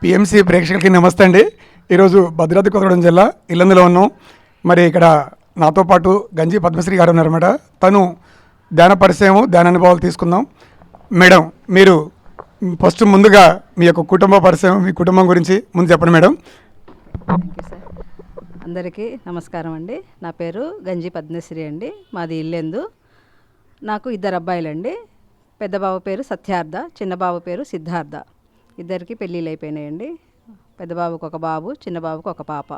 PMC ప్రేక్షకులకి నమస్తే అండి. ఈరోజు భద్రాద్రి కొత్తగూడెం జిల్లా ఇల్లందులో ఉన్నాం. మరి ఇక్కడ నాతో పాటు గంజి పద్మశ్రీ గారు ఉన్నారన్నమాట. తను ధ్యాన పరిచయం, ధ్యాన అనుభవాలు తీసుకుందాం. మేడం, మీరు ఫస్ట్ ముందుగా మీ యొక్క కుటుంబ పరిచయం, మీ కుటుంబం గురించి ముందు చెప్పండి మేడం. Thank you sir. అందరికీ నమస్కారం అండి. నా పేరు గంజి పద్మశ్రీ అండి. మాది ఇల్లెందు. నాకు ఇద్దరు అబ్బాయిలండి. పెద్ద బాబు పేరు సత్యార్థ, చిన్న బాబు పేరు సిద్ధార్థ. ఇద్దరికి పెళ్ళిళ్ళు అయిపోయినాయండి. పెద్ద బాబుకి ఒక బాబు, చిన్న బాబుకి ఒక పాప.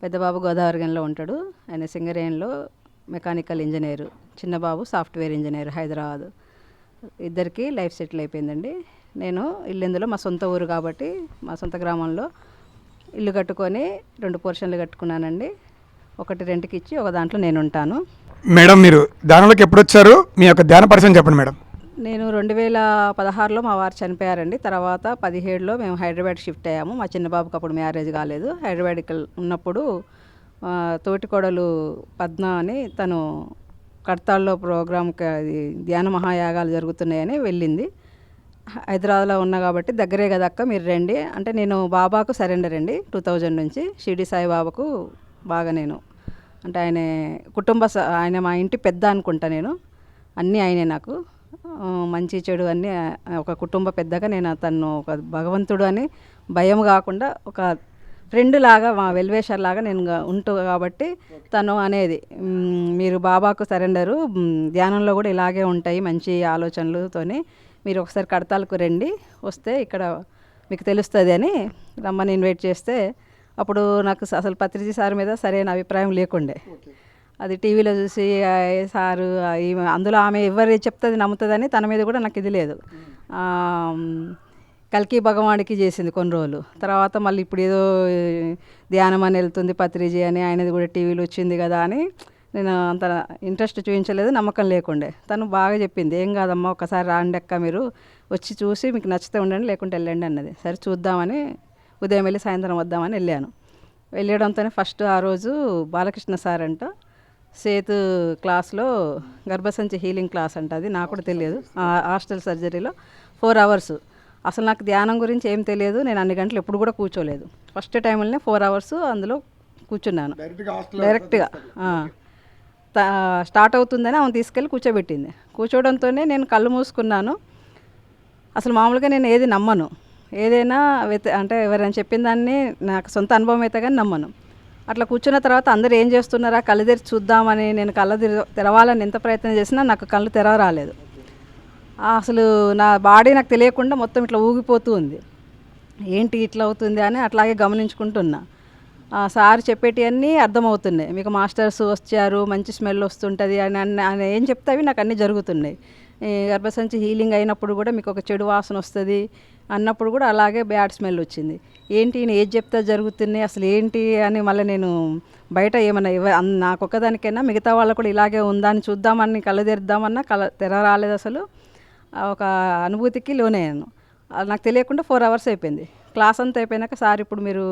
పెద్ద బాబు గోదావరిగంలో ఉంటాడు. ఆయన సింగరేణిలో మెకానికల్ ఇంజనీరు. చిన్న బాబు సాఫ్ట్వేర్ ఇంజనీర్ హైదరాబాద్. ఇద్దరికి లైఫ్ సెటిల్ అయిపోయిందండి. నేను ఇల్లెందులో మా సొంత ఊరు కాబట్టి మా సొంత గ్రామంలో ఇల్లు కట్టుకొని 2 పోర్షన్లు కట్టుకున్నానండి. ఒకటి రెంట్కి ఇచ్చి ఒక దాంట్లో నేను ఉంటాను. మేడం, మీరు ధ్యానంలోకి ఎప్పుడు వచ్చారు? మీ యొక్క ధ్యాన పరిచయం చెప్పండి మేడం. నేను 2016లో మా వారు చనిపోయారండి. తర్వాత 17లో మేము హైదరాబాద్ షిఫ్ట్ అయ్యాము. మా చిన్న బాబుకి అప్పుడు మ్యారేజ్ కాలేదు. హైదరాబాద్కి ఉన్నప్పుడు తోటికోడలు పద్మ అని తను కడతాల్లో ప్రోగ్రామ్కి అది ధ్యాన మహాయాగాలు జరుగుతున్నాయని వెళ్ళింది. హైదరాబాద్లో ఉన్నా కాబట్టి దగ్గరే కదా అక్క, మీరు రండి అంటే నేను బాబాకు సరెండర్ అండి. 2000 నుంచి షిరిడి సాయిబాబాకు బాగా నేను అంటే ఆయన మా ఇంటి పెద్ద అనుకుంటా. నేను అన్నీ ఆయనే నాకు మంచి చెడు అన్నీ ఒక కుటుంబ పెద్దగా నేను తను ఒక భగవంతుడు అని భయం కాకుండా ఒక ఫ్రెండ్ లాగా మా వెల్వేషర్ లాగా నేను ఉంటూ కాబట్టి తను అనేది మీరు బాబాకు సరెండరు, ధ్యానంలో కూడా ఇలాగే ఉంటాయి మంచి ఆలోచనలతోని, మీరు ఒకసారి కడతాలకు రండి, వస్తే ఇక్కడ మీకు తెలుస్తుంది అని రమ్మని ఇన్వైట్ చేస్తే అప్పుడు నాకు అసలు పత్రిజీ సార్ మీద సరైన అభిప్రాయం లేకుండే. అది టీవీలో చూసి సారు అందులో ఆమె ఎవరు చెప్తుంది నమ్ముతుందని తన మీద కూడా నాకు ఇది లేదు. కల్కి భగవానికి చేసింది కొన్ని రోజులు. తర్వాత మళ్ళీ ఇప్పుడు ఏదో ధ్యానం అని వెళ్తుంది పత్రిజీ అని, ఆయనది కూడా టీవీలో వచ్చింది కదా అని నేను అంత ఇంట్రెస్ట్ చూపించలేదు, నమ్మకం లేకుండే. తను బాగా చెప్పింది, ఏం కాదమ్మా ఒకసారి రాండి అక్క, మీరు వచ్చి చూసి మీకు నచ్చితే ఉండండి లేకుంటే వెళ్ళండి అన్నది. సరే చూద్దామని ఉదయం వెళ్ళి సాయంత్రం వద్దామని వెళ్ళాను. వెళ్ళడంతోనే ఫస్ట్ ఆ రోజు బాలకృష్ణ సార్ అంట సేతు క్లాస్లో గర్భసంచి హీలింగ్ క్లాస్ అంట. అది నాకు కూడా తెలియదు. హాస్టల్ సర్జరీలో 4 hours. అసలు నాకు ధ్యానం గురించి ఏం తెలియదు. నేను అన్ని గంటలు ఎప్పుడు కూడా కూర్చోలేదు. ఫస్ట్ టైంలోనే 4 hours అందులో కూర్చున్నాను డైరెక్ట్గా. స్టార్ట్ అవుతుందని ఆమె తీసుకెళ్ళి కూర్చోబెట్టింది. కూర్చోవడంతోనే నేను కళ్ళు మూసుకున్నాను. అసలు మామూలుగా నేను ఏది నమ్మను, ఏదైనా అంటే ఎవరైనా చెప్పిన దాన్ని నాకు సొంత అనుభవం అయితే కానీ నమ్మను. అట్లా కూర్చున్న తర్వాత అందరూ ఏం చేస్తున్నారా కళ్ళు తెరిచి చూద్దామని నేను కళ్ళు తెరవాలని ఎంత ప్రయత్నం చేసినా నాకు కళ్ళు తెరవరాలేదు. అసలు నా బాడీ నాకు తెలియకుండా మొత్తం ఇట్లా ఊగిపోతూ ఉంది. ఏంటి ఇట్లా అవుతుంది అని అట్లాగే గమనించుకుంటున్నా. సార్ చెప్పేటివన్నీ అర్థమవుతున్నాయి. మీకు మాస్టర్స్ వచ్చారు, మంచి స్మెల్ వస్తుంటుంది అని ఏం చెప్తే అవి నాకు అన్నీ జరుగుతున్నాయి. గర్భసంచి హీలింగ్ అయినప్పుడు కూడా మీకు ఒక చెడు వాసన వస్తుంది అన్నప్పుడు కూడా అలాగే బ్యాడ్ స్మెల్ వచ్చింది. ఏంటి ఏది చెప్తే జరుగుతున్నాయి అసలు ఏంటి అని మళ్ళీ నేను బయట ఏమన్నా నాకు ఒక్కదానికైనా మిగతా వాళ్ళకు కూడా ఇలాగే ఉందా అని చూద్దామని కళ్ళు తెరుద్దామన్నా తెర రాలేదు. అసలు ఒక అనుభూతికి లోనయ్యాను. నాకు తెలియకుండా 4 hours అయిపోయింది. క్లాస్ అంతా అయిపోయినాక సార్ ఇప్పుడు మీరు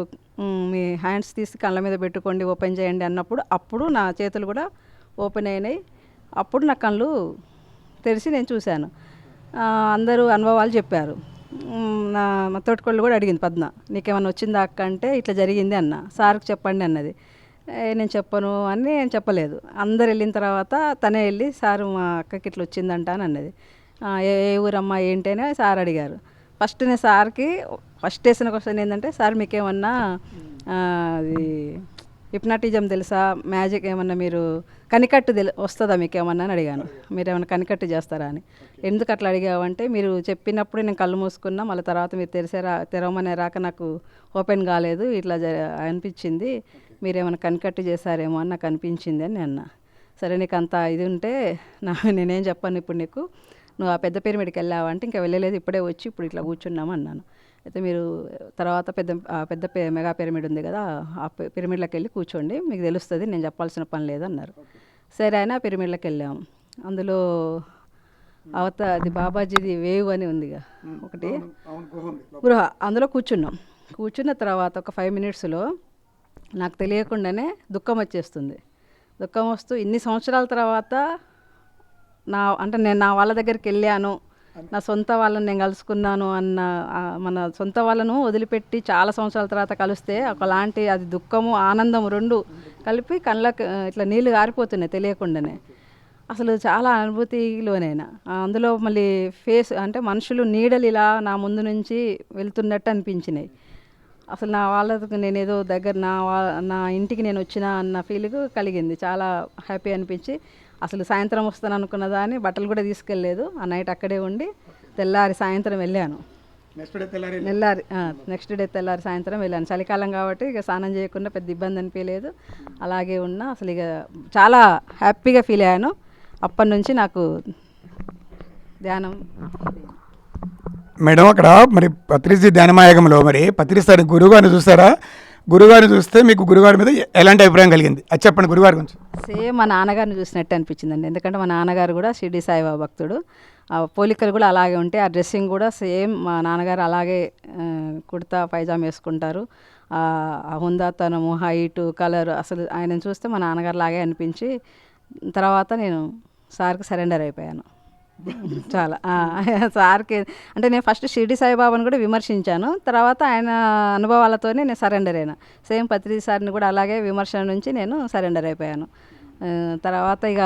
మీ హ్యాండ్స్ తీసి కళ్ళ మీద పెట్టుకోండి, ఓపెన్ చేయండి అన్నప్పుడు అప్పుడు నా చేతులు కూడా ఓపెన్ అయినాయి. అప్పుడు నా కళ్ళు తెరిచి నేను చూశాను. అందరూ అనుభవాలు చెప్పారు. మా తోటికోళ్ళు కూడా అడిగింది పద్మ, నీకేమన్నా వచ్చిందా అక్క అంటే ఇట్లా జరిగింది అన్న. సార్కి చెప్పండి అన్నది. నేను చెప్పను అని నేను చెప్పలేదు. అందరు వెళ్ళిన తర్వాత తనే వెళ్ళి సారు మా అక్కకి ఇట్లా వచ్చిందంట అని అన్నది. ఏ ఊరమ్మా ఏంటి అని సార్ అడిగారు. ఫస్ట్ నేను సార్కి ఫస్ట్ వేసిన క్వశ్చన్ ఏంటంటే, సార్ మీకేమన్నా అది హిప్నాటిజం తెలుసా, మ్యాజిక్ ఏమన్నా మీరు కనికట్టు వస్తుందా మీకేమన్నా అని అడిగాను. మీరు ఏమన్నా కనికట్టు చేస్తారా అని. ఎందుకు అట్లా అడిగావంటే, మీరు చెప్పినప్పుడు నేను కళ్ళు మూసుకున్నా, మళ్ళీ తర్వాత మీరు తెరవమనే రాక నాకు ఓపెన్ కాలేదు, ఇట్లా అనిపించింది, మీరేమైనా కనికట్టు చేశారేమో అని నాకు అనిపించింది అని అన్నా. సరే నీకు అంత ఇది ఉంటే నేనేం చెప్పాను ఇప్పుడు నీకు, నువ్వు ఆ పెద్ద పిరమిడ్కి వెళ్ళావంటే ఇంకా వెళ్ళలేదు, ఇప్పుడే వచ్చి ఇప్పుడు ఇట్లా కూర్చున్నాము అన్నాను. అయితే మీరు తర్వాత పెద్ద మెగా పిరమిడ్ ఉంది కదా, ఆ పిరమిడ్లోకి వెళ్ళి కూర్చోండి, మీకు తెలుస్తుంది, నేను చెప్పాల్సిన పని లేదన్నారు. సరే అయినా పిరమిడ్లోకి వెళ్ళాము. అందులో అది బాబాజీది వేవ్ అని ఉందిగా ఒకటి గృహ, అందులో కూర్చున్న తర్వాత ఒక 5 minutesలో నాకు తెలియకుండానే దుఃఖం వచ్చేస్తుంది. దుఃఖం వస్తూ ఇన్ని సంవత్సరాల తర్వాత నేను నా వాళ్ళ దగ్గరికి వెళ్ళాను, నా సొంత వాళ్ళని నేను కలుసుకున్నాను అన్న మన సొంత వాళ్ళను వదిలిపెట్టి చాలా సంవత్సరాల తర్వాత కలిస్తే ఒకలాంటి అది దుఃఖము ఆనందం రెండు కలిపి కళ్ళకి ఇట్లా నీళ్ళు గారిపోతున్నాయి తెలియకుండానే. అసలు చాలా అనుభూతిలోనైనా అందులో మళ్ళీ ఫేస్ అంటే మనుషులు నీడలు ఇలా నా ముందు నుంచి వెళ్తున్నట్టు అనిపించినాయి. అసలు నా వాళ్ళకు నేనేదో దగ్గర నా ఇంటికి నేను వచ్చిన అన్న ఫీలింగ్ కలిగింది. చాలా హ్యాపీ అనిపించి అసలు సాయంత్రం వస్తాను అనుకున్న దాన్ని బట్టలు కూడా తీసుకెళ్ళలేదు. ఆ నైట్ అక్కడే ఉండి తెల్లారి సాయంత్రం వెళ్ళాను. నెక్స్ట్ డే తెల్లారి సాయంత్రం వెళ్ళాను. చలికాలం కాబట్టి ఇక స్నానం చేయకుండా పెద్ద ఇబ్బంది అనిపించలేదు. అలాగే ఉన్నా అసలు ఇక చాలా హ్యాపీగా ఫీల్ అయ్యాను. అప్పటి నుంచి నాకు ధ్యానం. మేడం అక్కడ మరి పత్రిజీ ధ్యానమాయకంలో మరి పత్రిసారి గురుగారిని చూస్తారా? గురుగారిని చూస్తే మీకు గురుగారి మీద ఎలాంటి అభిప్రాయం కలిగింది అది చెప్పండి. గురుగారి గురించి సేమ్ మా నాన్నగారిని చూసినట్టు అనిపించిందండి. ఎందుకంటే మా నాన్నగారు కూడా షిరిడి సాయిబాబా భక్తుడు. ఆ పోలికలు కూడా అలాగే ఉంటాయి. ఆ డ్రెస్సింగ్ కూడా సేమ్ మా నాన్నగారు అలాగే కుర్తా పైజామా వేసుకుంటారు. ఆ హుందాతనము, హైటు, కలర్ అసలు ఆయనను చూస్తే మా నాన్నగారు లాగే అనిపించి తర్వాత నేను సార్కి సరెండర్ అయిపోయాను. చాలా సార్కి అంటే నేను ఫస్ట్ షిరిడి సాయిబాబాను కూడా విమర్శించాను. తర్వాత ఆయన అనుభవాలతోనే నేను సరెండర్ అయినా. సేమ్ పత్రిజీ సార్ని కూడా అలాగే విమర్శన నుంచి నేను సరెండర్ అయిపోయాను. తర్వాత ఇక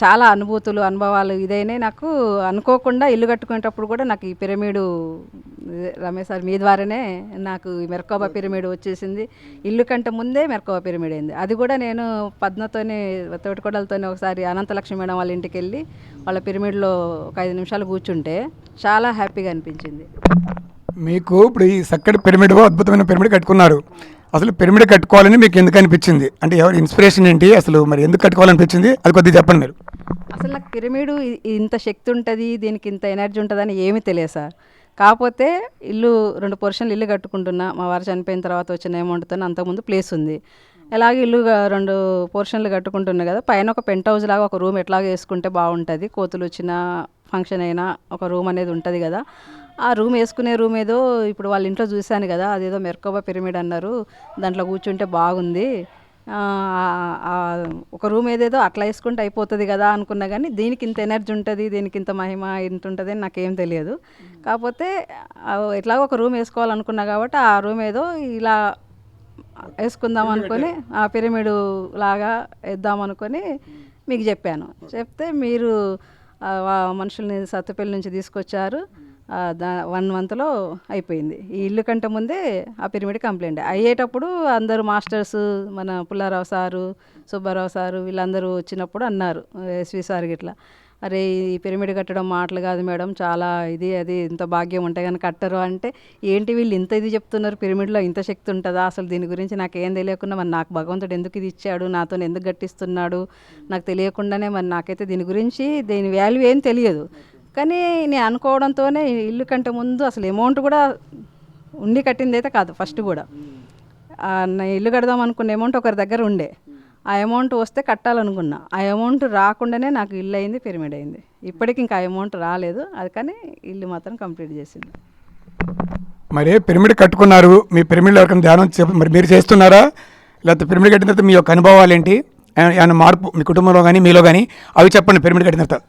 చాలా అనుభవాలు ఇదైనాయి నాకు. అనుకోకుండా ఇల్లు కట్టుకునేటప్పుడు కూడా నాకు ఈ పిరమిడు రమేష్ సార్ మీ ద్వారానే నాకు ఈ మెర్కబా పిరమిడ్ వచ్చేసింది. ఇల్లు కంటే ముందే మెర్కబా పిరమిడ్ అయింది. అది కూడా నేను పద్మతోనే తోటికోడలతోనే ఒకసారి అనంతలక్ష్మి మేడం వాళ్ళ ఇంటికి వెళ్ళి వాళ్ళ పిరమిడ్లో ఒక 5 నిమిషాలు కూర్చుంటే చాలా హ్యాపీగా అనిపించింది. మీకు ఇప్పుడు ఈ చక్కటి పిరమిడ్, అద్భుతమైన పిరమిడ్ కట్టుకున్నారు. అసలు పిరమిడ్ కట్టుకోవాలని మీకు ఎందుకు అనిపించింది? అంటే ఎవరి ఇన్స్పిరేషన్ ఏంటి? అసలు మరి ఎందుకు కట్టుకోవాలనిపించింది అది కొద్దిగా చెప్పండి మీరు. అసలు నాకు పిరమిడ్ ఇంత శక్తి ఉంటుంది, దీనికి ఇంత ఎనర్జీ ఉంటుందని ఏమీ తెలియదు సార్. కాకపోతే 2 పోర్షన్లు ఇల్లు కట్టుకుంటున్నా. మా వారు చనిపోయిన తర్వాత వచ్చిన అమౌంట్తో అంతకుముందు ప్లేస్ ఉంది. ఎలాగ ఇల్లు 2 పోర్షన్లు కట్టుకుంటున్నా కదా, పైన ఒక పెంట్ హౌస్ లాగా ఒక రూమ్ ఎట్లాగ వేసుకుంటే బాగుంటుంది. కోతులు వచ్చినా ఫంక్షన్ అయినా ఒక రూమ్ అనేది ఉంటుంది కదా. ఆ రూమ్ వేసుకునే రూమ్ ఏదో ఇప్పుడు వాళ్ళ ఇంట్లో చూశాను కదా, అదేదో మెర్కబా పిరమిడ్ అన్నారు, దాంట్లో కూర్చుంటే బాగుంది. ఒక రూమ్ ఏదేదో అట్లా వేసుకుంటే అయిపోతుంది కదా అనుకున్నా. కానీ దీనికి ఇంత ఎనర్జీ ఉంటుంది, దీనికి ఇంత మహిమ ఇంత ఉంటుంది అని నాకేం తెలియదు. కాకపోతే ఎట్లాగో ఒక రూమ్ వేసుకోవాలనుకున్నా కాబట్టి ఆ రూమ్ ఏదో ఇలా వేసుకుందాం అనుకొని ఆ పిరమిడ్ లాగా వేద్దాం అనుకొని మీకు చెప్పాను. చెప్తే మీరు మనుషుల్ని సత్తుపల్లి నుంచి తీసుకొచ్చారు. 1 మంత్లో అయిపోయింది. ఈ ఇల్లు కంటే ముందే ఆ పిరమిడ్ కంప్లైంట్ అయ్యేటప్పుడు అందరూ మాస్టర్స్, మన పుల్లారావు సారు, సుబ్బారావు సారు వీళ్ళందరూ వచ్చినప్పుడు అన్నారు, ఎస్వి సార్ గిట్లా, అరే ఈ పిరమిడ్ కట్టడం మాటలు కాదు మేడం, చాలా అది ఇంత భాగ్యం ఉంటే కానీ కట్టరు అంటే, ఏంటి వీళ్ళు ఇంత ఇది చెప్తున్నారు, పిరమిడ్లో ఇంత శక్తి ఉంటుందా, అసలు దీని గురించి నాకు ఏం తెలియకుండా మరి నాకు భగవంతుడు ఎందుకు ఇది ఇచ్చాడు, నాతో ఎందుకు గట్టిస్తున్నాడు నాకు తెలియకుండానే, మరి నాకైతే దీని వాల్యూ ఏం తెలియదు. కానీ నేను అనుకోవడంతోనే ఇల్లు కంటే ముందు అసలు అమౌంట్ కూడా ఉండి కట్టింది అయితే కాదు. ఫస్ట్ కూడా ఇల్లు కడదాం అనుకున్న అమౌంట్ ఒకరి దగ్గర ఉండే, ఆ అమౌంట్ వస్తే కట్టాలనుకున్నా. ఆ అమౌంట్ రాకుండానే నాకు ఇల్లు అయింది, పిరమిడ్ అయింది. ఇప్పటికి ఇంకా అమౌంట్ రాలేదు, అది కానీ ఇల్లు మాత్రం కంప్లీట్ చేసింది. మరి పిరమిడ్ కట్టుకున్నారు, మీ పిరమిడ్లో ఎవరికైనా ధ్యానం మరి మీరు చేస్తున్నారా? లేకపోతే పిరమిడ్ కట్టిన తర్వాత మీ యొక్క అనుభవాలు ఏంటి, ఏమైనా మార్పు మీ కుటుంబంలో కానీ మీలో కానీ అవి చెప్పండి. పిరమిడ్ కట్టిన తర్వాత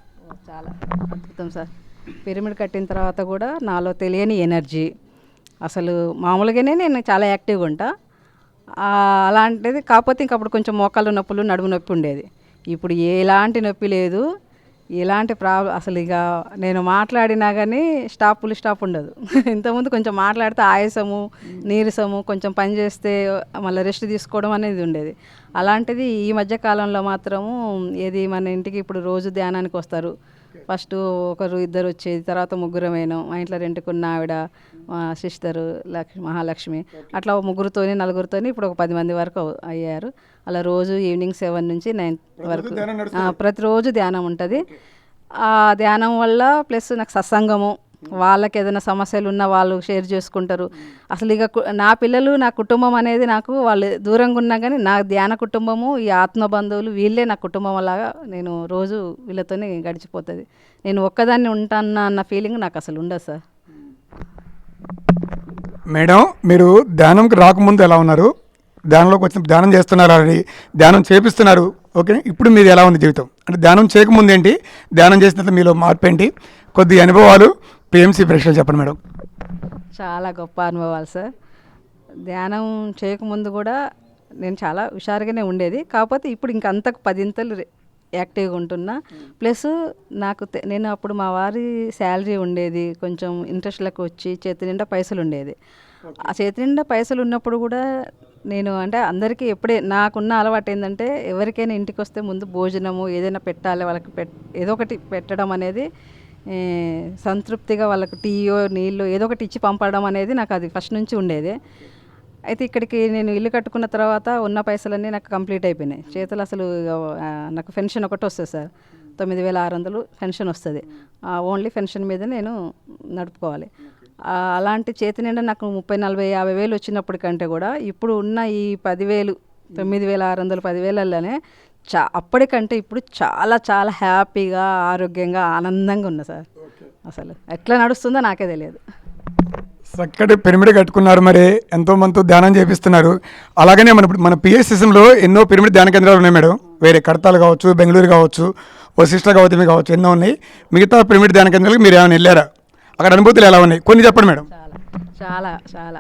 చాలా అద్భుతం సార్. పిరమిడ్ కట్టిన తర్వాత కూడా నాలో తెలియని ఎనర్జీ, అసలు మామూలుగానే నేను చాలా యాక్టివ్గా ఉంటా. అలాంటిది కాకపోతే ఇంక అప్పుడు కొంచెం మోకాళ్ళు నొప్పులు, నడుము నొప్పి ఉండేది. ఇప్పుడు ఎలాంటి నొప్పి లేదు, ఎలాంటి ప్రాబ్లం అసలు. ఇక నేను మాట్లాడినా కానీ స్టాప్ ఉండదు. ఇంతకుముందు కొంచెం మాట్లాడితే ఆయాసము, నీరసము, కొంచెం పని చేస్తే మళ్ళీ రెస్ట్ తీసుకోవడం అనేది ఉండేది. అలాంటిది ఈ మధ్య కాలంలో మాత్రము మన ఇంటికి ఇప్పుడు రోజు ధ్యానానికి వస్తారు. ఫస్ట్ 1-2 వచ్చేది, తర్వాత 3 మా ఇంట్లో రెంట్కున్న ఆవిడ, మా సిస్టరు మహాలక్ష్మి, అట్లా 3-4 ఇప్పుడు ఒక 10 మంది వరకు అయ్యారు. అలా రోజు ఈవినింగ్ 7 నుంచి 9 వరకు ప్రతిరోజు ధ్యానం ఉంటుంది. ఆ ధ్యానం వల్ల ప్లస్ నాకు సత్సంగము, వాళ్ళకి ఏదైనా సమస్యలు ఉన్నా వాళ్ళు షేర్ చేసుకుంటారు. అసలు ఇక నా పిల్లలు, నా కుటుంబం అనేది నాకు వాళ్ళు దూరంగా ఉన్నా కానీ నా ధ్యాన కుటుంబము, ఈ ఆత్మ బంధువులు వీళ్ళే నా కుటుంబం లాగా. నేను రోజు వీళ్ళతోనే గడిచిపోతుంది. నేను ఒక్కదాన్ని ఉంటాను అన్న ఫీలింగ్ నాకు అసలు ఉండదు సార్. మేడం, మీరు ధ్యానంకి రాకముందు ఎలా ఉన్నారు? ధ్యానంలోకి వచ్చిన ధ్యానం చేస్తున్నారు, ఆల్రెడీ ధ్యానం చేపిస్తున్నారు, ఓకే, ఇప్పుడు మీది ఎలా ఉంది జీవితం? అంటే ధ్యానం చేయకముందు ఏంటి, ధ్యానం చేసిన తర్వాత మీలో మార్పు ఏంటి? కొద్ది అనుభవాలు పిఎంసి ప్రేక్షకులు చెప్పండి మేడం. చాలా గొప్ప అనుభవాలు సార్. ధ్యానం చేయకముందు కూడా నేను చాలా హుషారుగానే ఉండేది. కాకపోతే ఇప్పుడు ఇంక అంతకు పదింతలు యాక్టివ్గా ఉంటున్నా. ప్లస్ నాకు నేను అప్పుడు మా వారి శాలరీ ఉండేది, కొంచెం ఇంట్రెస్ట్లకు వచ్చి చేతి నిండా పైసలు ఉండేది. ఆ చేతి నిండా పైసలు ఉన్నప్పుడు కూడా నేను అంటే అందరికీ ఎప్పుడే నాకున్న అలవాటు ఏంటంటే ఎవరికైనా ఇంటికి వస్తే ముందు భోజనము ఏదైనా పెట్టాలి వాళ్ళకి, ఏదో ఒకటి పెట్టడం అనేది సంతృప్తిగా వాళ్ళకి టీయో నీళ్ళు ఏదో ఒకటి ఇచ్చి పంపడం అనేది నాకు అది ఫస్ట్ నుంచి ఉండేది. అయితే ఇక్కడికి నేను ఇల్లు కట్టుకున్న తర్వాత ఉన్న పైసలన్నీ నాకు కంప్లీట్ అయిపోయినాయి చేతులు. అసలు నాకు పెన్షన్ ఒకటి వస్తుంది సార్, 9600 పెన్షన్ వస్తుంది. ఓన్లీ పెన్షన్ మీద నేను నడుపుకోవాలి. అలాంటి చేతి నిండా నాకు 30, 40, 50 వేలు వచ్చినప్పటికంటే కూడా ఇప్పుడు ఉన్న ఈ 10,000, 9600, 10,000లోనే అప్పటికంటే ఇప్పుడు చాలా చాలా హ్యాపీగా, ఆరోగ్యంగా, ఆనందంగా ఉన్నా సార్. అసలు ఎట్లా నడుస్తుందో నాకే తెలియదు. చక్కటి పిరమిడ్ కట్టుకున్నారు, మరి ఎంతో మందితో ధ్యానం చేపిస్తున్నారు. అలాగనే మన పిఎస్సిఎస్ఎంలో ఎన్నో పిరమిడ్ ధ్యాన కేంద్రాలు ఉన్నాయి మేడం. వేరే కడతాలు కావచ్చు, బెంగళూరు కావచ్చు, వశిష్ఠ గౌతమి కావచ్చు, ఎన్నో ఉన్నాయి. మిగతా పిరమిడ్ ధ్యాన కేంద్రాలకు మీరు ఏమైనా వెళ్ళారా? అక్కడ అనుభూతులు ఎలా ఉన్నాయి కొన్ని చెప్పండి మేడం. చాలా చాలా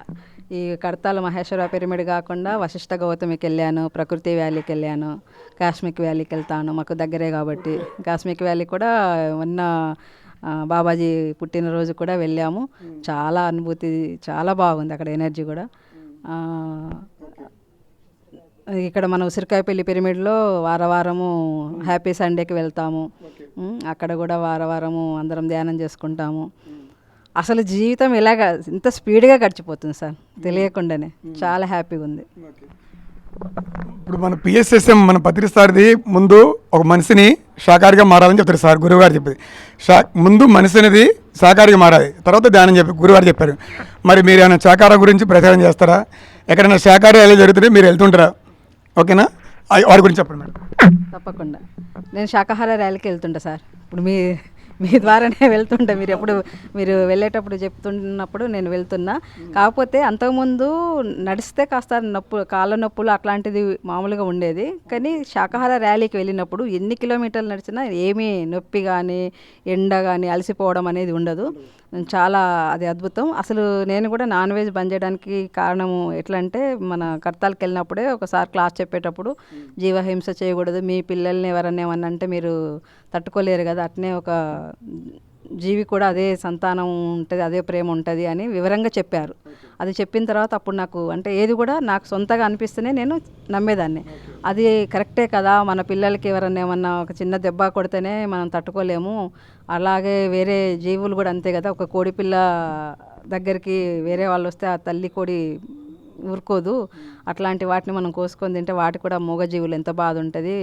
ఈ కడతాల మహేశ్వర పిరమిడ్ కాకుండా వశిష్ఠ గౌతమికి వెళ్ళాను, ప్రకృతి వ్యాలీకి వెళ్ళాను, కాస్మిక్ వ్యాలీకి వెళ్తాను, మాకు దగ్గరే కాబట్టి. కాస్మిక్ వ్యాలీ కూడా ఉన్న బాబాజీ పుట్టినరోజు కూడా వెళ్ళాము. చాలా అనుభూతి చాలా బాగుంది అక్కడ, ఎనర్జీ కూడా. ఇక్కడ మన ఉసిరికాయపల్లి పిరమిడ్లో వారము హ్యాపీ సండేకి వెళ్తాము. అక్కడ కూడా వారము అందరం ధ్యానం చేసుకుంటాము. అసలు జీవితం ఇలాగ ఇంత స్పీడ్గా గడిచిపోతుంది సార్, తెలియకుండానే. చాలా హ్యాపీగా ఉంది. ఇప్పుడు మన పిఎస్ఎస్ఎం మన పత్రిసారిది ముందు ఒక మనిషిని శాకాహారిగా మారాలని చెప్తారు సార్, గురువుగారు చెప్పేది. ముందు మనిషి అనేది శాకాహారిగా మారాలి, తర్వాత ధ్యానం చెప్పి గురువుగారు చెప్పారు. మరి మీరు ఏమైనా శాకాహారం గురించి ప్రచారం చేస్తారా? ఎక్కడైనా శాకాహారం ఎలా జరుగుతుంటే మీరు వెళ్తుంటారా? ఓకేనా, వారి గురించి చెప్పండి మేడం. తప్పకుండా నేను శాకాహార ర్యాలీకి వెళ్తుంటా సార్. ఇప్పుడు మీ ద్వారానే వెళ్తుంటా. మీరు వెళ్ళేటప్పుడు చెప్తున్నప్పుడు నేను వెళ్తున్నా. కాకపోతే అంతకుముందు నడిస్తే కాస్త కాళ్ళ నొప్పులు అట్లాంటిది మామూలుగా ఉండేది. కానీ శాకాహార ర్యాలీకి వెళ్ళినప్పుడు ఎన్ని కిలోమీటర్లు నడిచినా ఏమీ నొప్పి కానీ, ఎండ కానీ, అలసిపోవడం అనేది ఉండదు. చాలా అది అద్భుతం. అసలు నేను కూడా నాన్ వెజ్ బంద్ చేయడానికి కారణము ఎట్లా అంటే, మన కర్తాలకు వెళ్ళినప్పుడే ఒకసారి క్లాస్ చెప్పేటప్పుడు జీవహింస చేయకూడదు, మీ పిల్లల్ని ఎవరన్నా ఏమన్నా అంటే మీరు తట్టుకోలేరు కదా, అట్నే ఒక జీవి కూడా అదే సంతానం ఉంటుంది, అదే ప్రేమ ఉంటుంది అని వివరంగా చెప్పారు. అది చెప్పిన తర్వాత అప్పుడు నాకు అంటే ఏది కూడా నాకు సొంతగా అనిపిస్తేనే నేను నమ్మేదాన్ని. అది కరెక్టే కదా, మన పిల్లలకి ఎవరన్నా ఏమన్నా ఒక చిన్న దెబ్బ కొడితేనే మనం తట్టుకోలేము, అలాగే వేరే జీవులు కూడా అంతే కదా. ఒక కోడి పిల్ల దగ్గరికి వేరే వాళ్ళు వస్తే ఆ తల్లి కోడి ఊరుకోదు, అట్లాంటి వాటిని మనం కోసుకొని తింటే వాటి కూడా మూగజీవులు ఎంత బాధ ఉంటుంది,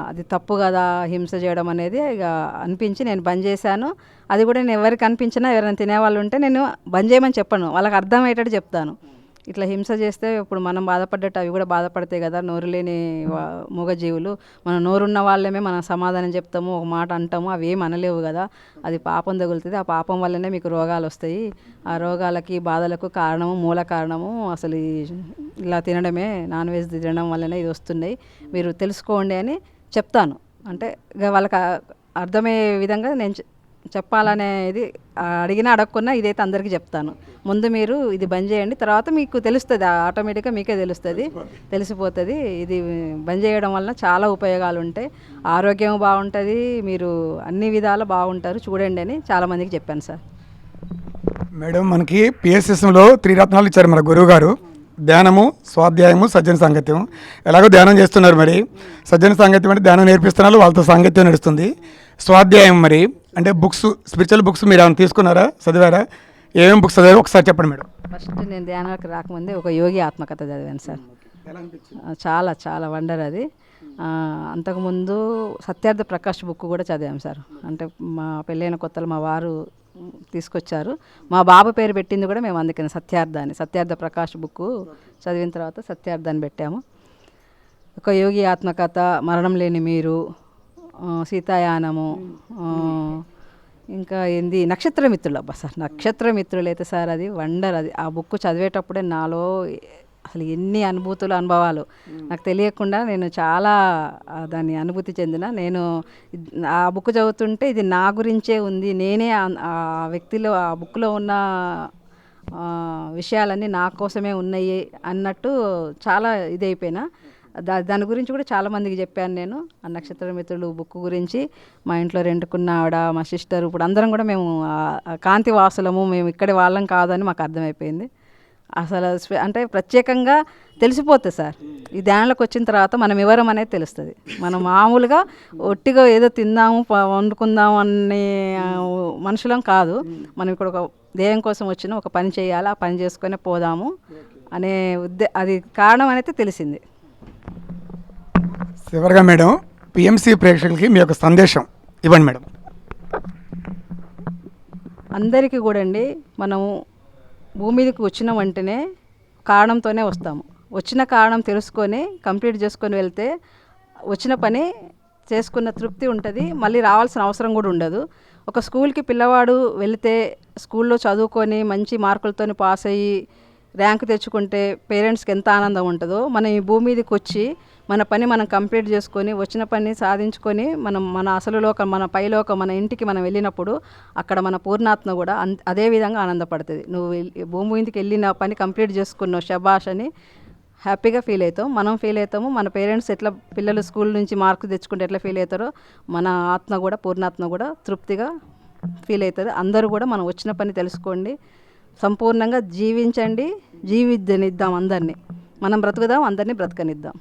అది తప్పు కదా హింస చేయడం అనేది ఇక అనిపించి నేను బంద్ చేశాను. అది కూడా నేను ఎవరికి అనిపించినా ఎవరైనా తినేవాళ్ళు ఉంటే నేను బంద్ చేయమని చెప్పను, వాళ్ళకి అర్థమయ్యేటట్టు చెప్తాను. ఇట్లా హింస చేస్తే ఇప్పుడు మనం బాధపడ్డట్టు అవి కూడా బాధపడతాయి కదా, నోరు లేని మూగజీవులు. మనం నోరున్న వాళ్ళమే మనం సమాధానం చెప్తాము, ఒక మాట అంటాము, అవి ఏం అనలేవు కదా, అది పాపం తగులుతుంది, ఆ పాపం వల్లనే మీకు రోగాలు వస్తాయి, ఆ రోగాలకి బాధలకు కారణము, మూల కారణము అసలు ఇలా తినడమే, నాన్ వెజ్ తినడం వల్లనే ఇది వస్తున్నాయి, మీరు తెలుసుకోండి అని చెప్తాను. అంటే ఇక వాళ్ళకి అర్థమయ్యే విధంగా నేను చెప్పాలనేది అడిగినా అడగకున్నా ఇదైతే అందరికీ చెప్తాను. ముందు మీరు ఇది బంద్ చేయండి, తర్వాత మీకు తెలుస్తుంది, ఆటోమేటిక్గా మీకే తెలిసిపోతుంది. ఇది బంద్ చేయడం వల్ల చాలా ఉపయోగాలు ఉంటాయి, ఆరోగ్యం బాగుంటుంది, మీరు అన్ని విధాలు బాగుంటారు, చూడండి అని చాలామందికి చెప్పాను సార్. మేడం, మనకి పిఎస్ఎస్ఎంలో 3 రత్నాలు ఇచ్చారు మన గురువు గారు: ధ్యానము, స్వాధ్యాయము, సజ్జన సాంగత్యం. ఎలాగో ధ్యానం చేస్తున్నారు, మరి సజ్జన సాంగత్యం అంటే ధ్యానం నేర్పిస్తున్నారు, వాళ్ళతో సాంగత్యం నడుస్తుంది. స్వాధ్యాయం మరి అంటే బుక్స్, స్పిరిచువల్ బుక్స్ మీరు ఏమైనా తీసుకున్నారా, చదివారా? ఏమేమి బుక్స్ చదివారో ఒకసారి చెప్పండి మేడం. ఫస్ట్ నేను ధ్యానానికి రాకముందే ఒక యోగి ఆత్మకథ చదివాను సార్. చాలా చాలా వండర్ అది. అంతకుముందు సత్యార్థ ప్రకాష్ బుక్ కూడా చదివాము సార్. అంటే మా పెళ్ళైన కొత్తలో మా వారు తీసుకొచ్చారు, మా బాబు పేరు పెట్టింది కూడా మేము అందుకని సత్యార్థ ప్రకాష్ బుక్ చదివిన తర్వాత సత్యార్థాన్ని పెట్టాము. ఒక యోగి ఆత్మకథ, మరణం లేని మీరు, సీతాయానము, ఇంకా ఏంది నక్షత్రమిత్రులు. అబ్బా సార్, నక్షత్రమిత్రులు అయితే సార్ అది వండర్. అది ఆ బుక్ చదివేటప్పుడే నాలో అసలు ఎన్ని అనుభూతులు అనుభవాలు నాకు తెలియకుండా నేను చాలా దాన్ని అనుభూతి చెందిన. నేను ఆ బుక్ చదువుతుంటే ఇది నా గురించే ఉంది, నేనే ఆ వ్యక్తిలో ఆ బుక్లో ఉన్న విషయాలన్నీ నా కోసమే ఉన్నాయి అన్నట్టు చాలా ఇదైపోయినా. దాని గురించి కూడా చాలామందికి చెప్పాను నేను. ఆ నక్షత్ర మిత్రులు బుక్ గురించి మా ఇంట్లో రెండుకున్న ఆవిడ, మా సిస్టర్, ఇప్పుడు అందరం కూడా మేము కాంతి వాసులము, మేము ఇక్కడి వాళ్ళం కాదని మాకు అర్థమైపోయింది. అసలు అంటే ప్రత్యేకంగా తెలిసిపోతుంది సార్. ఈ ధ్యానంలోకి వచ్చిన తర్వాత మనం ఎవరం అనేది తెలుస్తుంది. మనం మామూలుగా ఒట్టిగా ఏదో తిందాము వండుకుందాము అనే మనుషులం కాదు. మనం ఇక్కడ ఒక ధ్యేయం కోసం వచ్చిన ఒక పని చేయాలి, ఆ పని చేసుకొని పోదాము అనే అది కారణం అనేది తెలిసింది. చివరిగా మేడం, పిఎంసి ప్రేక్షకులకి మీ యొక్క సందేశం ఇవ్వండి మేడం. అందరికీ కూడా అండి, మనము భూమి మీదకి వచ్చిన వెంటనే కారణంతోనే వస్తాము. వచ్చిన కారణం తెలుసుకొని కంప్లీట్ చేసుకొని వెళ్తే వచ్చిన పని చేసుకున్న తృప్తి ఉంటుంది, మళ్ళీ రావాల్సిన అవసరం కూడా ఉండదు. ఒక స్కూల్కి పిల్లవాడు వెళితే స్కూల్లో చదువుకొని మంచి మార్కులతో పాస్ అయ్యి ర్యాంకు తెచ్చుకుంటే పేరెంట్స్కి ఎంత ఆనందం ఉంటుందో, మనం ఈ భూమి మీదకి వచ్చి మన పని మనం కంప్లీట్ చేసుకొని వచ్చిన పని సాధించుకొని మనం మన అసలు లోకం, మన పైలోకం, మన ఇంటికి మనం వెళ్ళినప్పుడు అక్కడ మన పూర్ణాత్మ కూడా అదే విధంగా ఆనందపడుతుంది. నువ్వు భూమి మీదకి వెళ్ళిన పని కంప్లీట్ చేసుకున్నావు శబాష్ అని హ్యాపీగా ఫీల్ అవుతాం. మనం ఫీల్ అవుతాము. మన పేరెంట్స్ ఎట్లా పిల్లలు స్కూల్ నుంచి మార్కులు తెచ్చుకుంటే ఎట్లా ఫీల్ అవుతారో మన ఆత్మ కూడా, పూర్ణాత్మ కూడా తృప్తిగా ఫీల్ అవుతుంది. అందరూ కూడా మనం వచ్చిన పని తెలుసుకోండి, సంపూర్ణంగా జీవించండి, జీవిద్దనిద్దాం అందరినీ, మనం బ్రతుకుదాం, అందరినీ బ్రతకనిద్దాం.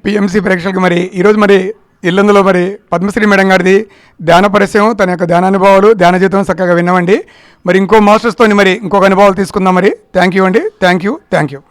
పిఎంసి ప్రేక్షకులకు మరి ఈరోజు మరి ఇల్లందులో మరి పద్మశ్రీ మేడం గారిది ధ్యాన పరిచయం, తన యొక్క ధ్యానానుభవాలు, ధ్యాన జీవితం చక్కగా విన్నామండి. మరి ఇంకో మాస్టర్స్తో మరి ఇంకొక అనుభవాలు తీసుకుందాం. మరి థ్యాంక్ యూ అండి. Thank you.